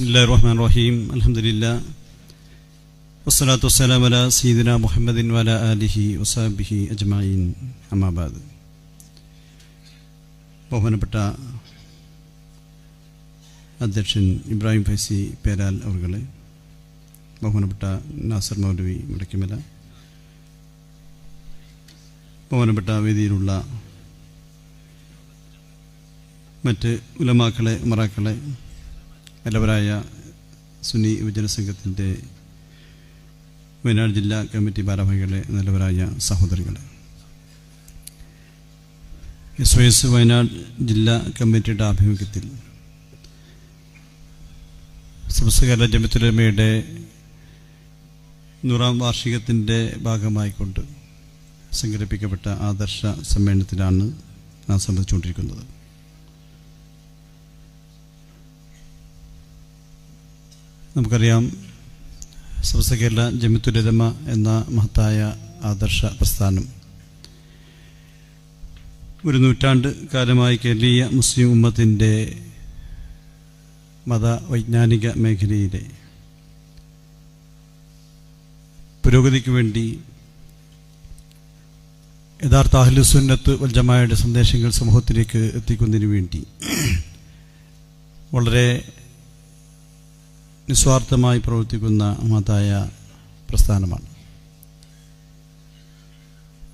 ബിസ്മില്ലാഹിർറഹ്മാനിർറഹീം. അൽഹംദുലില്ലാഹ് വസ്സലാത്തു വസ്സലാമു അലാ സയ്യിദിനാ മുഹമ്മദിൻ വഅലാ ആലിഹി വസഹ്ബിഹി അജ്മഈൻ. അമ്മാ ബഅദ്. ബഹുമാനപ്പെട്ട അധ്യക്ഷൻ ഇബ്രാഹിം ഫൈസി പേരാൽ അവർകളെ, ബഹുമാനപ്പെട്ട നാസർ മൗലവി മുടക്കിമല, ബഹുമാനപ്പെട്ട വേദിയിലുള്ള മറ്റ് ഉലമാക്കളെ, ഉമറാക്കളെ, എല്ലാവരായ സുന്നി യുവജന സംഘത്തിൻ്റെ വയനാട് ജില്ലാ കമ്മിറ്റി ഭാരവാഹികളെ, നല്ലവരായ സഹോദരങ്ങളെ, SOS വയനാട് ജില്ലാ കമ്മിറ്റിയുടെ ആഭിമുഖ്യത്തിൽ സമസ്ത ജമിഅത്തുൽ ഉലമയുടെ 100ാം വാർഷികത്തിൻ്റെ ഭാഗമായിക്കൊണ്ട് സംഘടിപ്പിക്കപ്പെട്ട ആദർശ സമ്മേളനത്തിലാണ് നാം സംബന്ധിച്ചുകൊണ്ടിരിക്കുന്നത്. നമുക്കറിയാം, സമസ്ത കേരള ജമിഅത്തുൽ ഉലമ എന്ന മഹത്തായ ആദർശ പ്രസ്ഥാനം ഒരു നൂറ്റാണ്ട് കാലമായി കേരളീയ മുസ്ലിം ഉമ്മത്തിൻ്റെ മതവൈജ്ഞാനിക മേഖലയിലെ പുരോഗതിക്ക് വേണ്ടി യഥാർത്ഥ അഹ്ലുസുന്നത്ത് വൽ ജമാഅയുടെ സന്ദേശങ്ങൾ സമൂഹത്തിലേക്ക് എത്തിക്കുന്നതിന് വേണ്ടി വളരെ നിസ്വാർത്ഥമായി പ്രവർത്തിക്കുന്ന മഹത്തായ പ്രസ്ഥാനമാണ്.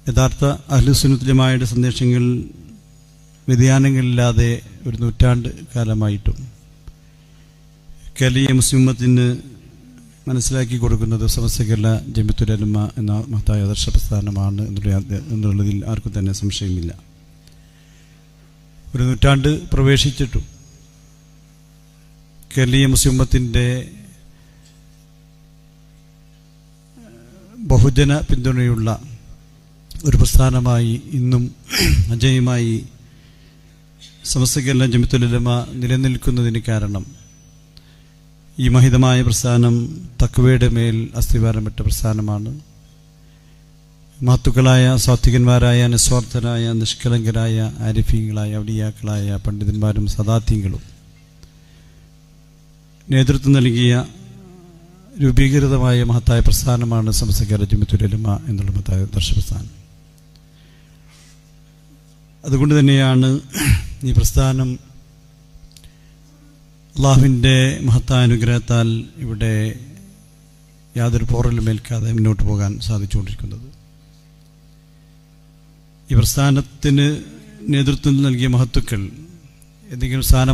യഥാർത്ഥ അഹ്ലുസുന്നത്ത് ജമാഅയുടെ സന്ദേശങ്ങൾ വ്യതിയാനങ്ങളില്ലാതെ ഒരു നൂറ്റാണ്ട് കാലമായിട്ടും കേരളീയ മുസ്ലിം ഉമ്മത്തിന് മനസ്സിലാക്കി കൊടുക്കുന്നത് സമസ്ത കേരള ജമിഅത്തുൽ ഉലമ എന്ന മഹത്തായ ആദർശ പ്രസ്ഥാനമാണ് എന്നുള്ളതിൽ ആർക്കും തന്നെ സംശയമില്ല. ഒരു നൂറ്റാണ്ട് പ്രവേശിച്ചിട്ടും കേരളീയ മുസ്ലിം ഉമ്മത്തിൻ്റെ ബഹുജന പിന്തുണയുള്ള ഒരു പ്രസ്ഥാനമായി ഇന്നും അജയ്യമായി സമസ്ത കേരള ജമിഅത്തുൽ ഉലമ നിലനിൽക്കുന്നതിന് കാരണം ഈ മഹിതമായ പ്രസ്ഥാനം തഖ്വയുടെ മേൽ അസ്ഥിവാരമിട്ട പ്രസ്ഥാനമാണ്. മഹത്തുക്കളായ സാത്വികന്മാരായ, നിസ്വാർത്ഥരായ, നിഷ്കളങ്കരായ, ആരിഫീങ്ങളായ, ഔലിയാക്കളായ പണ്ഡിതന്മാരും സദാത്യങ്ങളും നേതൃത്വം നൽകിയ രൂപീകൃതമായ മഹത്തായ പ്രസ്ഥാനമാണ് സമസ്ത കേരള ജമിഅത്തുൽ ഉലമ എന്നുള്ള മഹത്തായ ആദർശ പ്രസ്ഥാനം. അതുകൊണ്ട് തന്നെയാണ് ഈ പ്രസ്ഥാനം അള്ളാഹുവിൻ്റെ മഹത്തായ അനുഗ്രഹത്താൽ ഇവിടെ യാതൊരു പോറലും ഏൽക്കാതെ മുന്നോട്ട് പോകാൻ സാധിച്ചുകൊണ്ടിരിക്കുന്നത്. ഈ പ്രസ്ഥാനത്തിന് നേതൃത്വം നൽകിയ മഹത്തുക്കൾ എന്തെങ്കിലും സ്ഥാനം